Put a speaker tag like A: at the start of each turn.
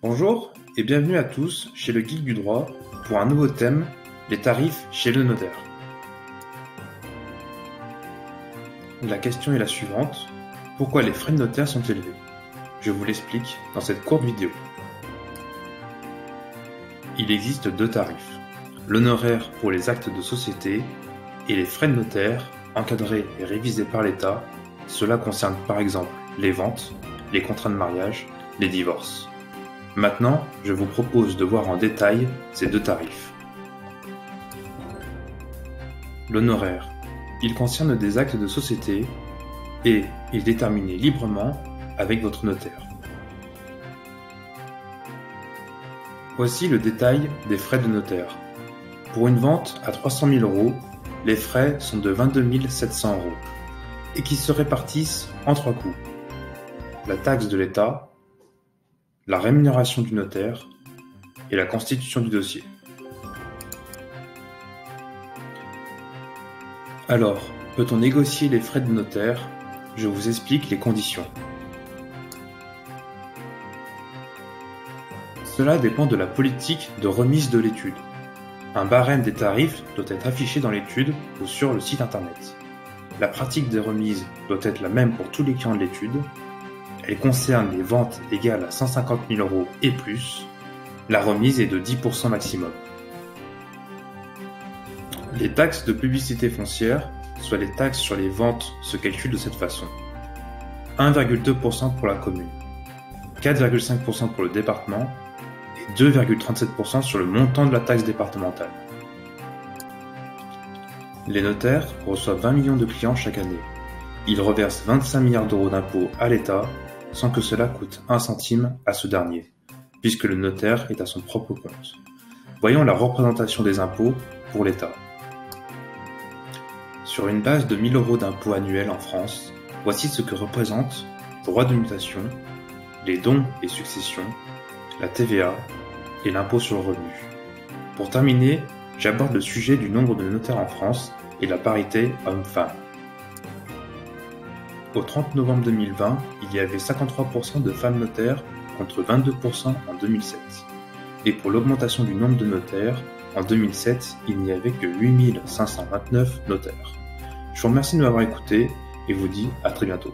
A: Bonjour et bienvenue à tous chez le Geek du droit pour un nouveau thème, les tarifs chez le notaire. La question est la suivante, pourquoi les frais de notaire sont élevés? Je vous l'explique dans cette courte vidéo. Il existe deux tarifs, l'honoraire pour les actes de société et les frais de notaire encadrés et révisés par l'État. Cela concerne par exemple les ventes, les contrats de mariage, les divorces. Maintenant, je vous propose de voir en détail ces deux tarifs. L'honoraire, il concerne des actes de société et est déterminé librement avec votre notaire. Voici le détail des frais de notaire. Pour une vente à 300 000 €, les frais sont de 22 700 € et qui se répartissent en trois coûts. La taxe de l'État, la rémunération du notaire et la constitution du dossier. Alors, peut-on négocier les frais de notaire? Je vous explique les conditions. Cela dépend de la politique de remise de l'étude. Un barème des tarifs doit être affiché dans l'étude ou sur le site internet. La pratique des remises doit être la même pour tous les clients de l'étude. Elle concerne les ventes égales à 150 000 € et plus. La remise est de 10% maximum. Les taxes de publicité foncière, soit les taxes sur les ventes, se calculent de cette façon. 1,2% pour la commune, 4,5% pour le département et 2,37% sur le montant de la taxe départementale. Les notaires reçoivent 20 millions de clients chaque année. Ils reversent 25 milliards € d'impôts à l'État sans que cela coûte un centime à ce dernier, puisque le notaire est à son propre compte. Voyons la représentation des impôts pour l'État. Sur une base de 1 000 € d'impôts annuels en France, voici ce que représentent droits de mutation, les dons et successions, la TVA et l'impôt sur le revenu. Pour terminer, j'aborde le sujet du nombre de notaires en France et la parité homme-femme. Au 30 novembre 2020, il y avait 53% de femmes notaires contre 22% en 2007. Et pour l'augmentation du nombre de notaires, en 2007, il n'y avait que 8 529 notaires. Je vous remercie de m'avoir écouté et vous dis à très bientôt.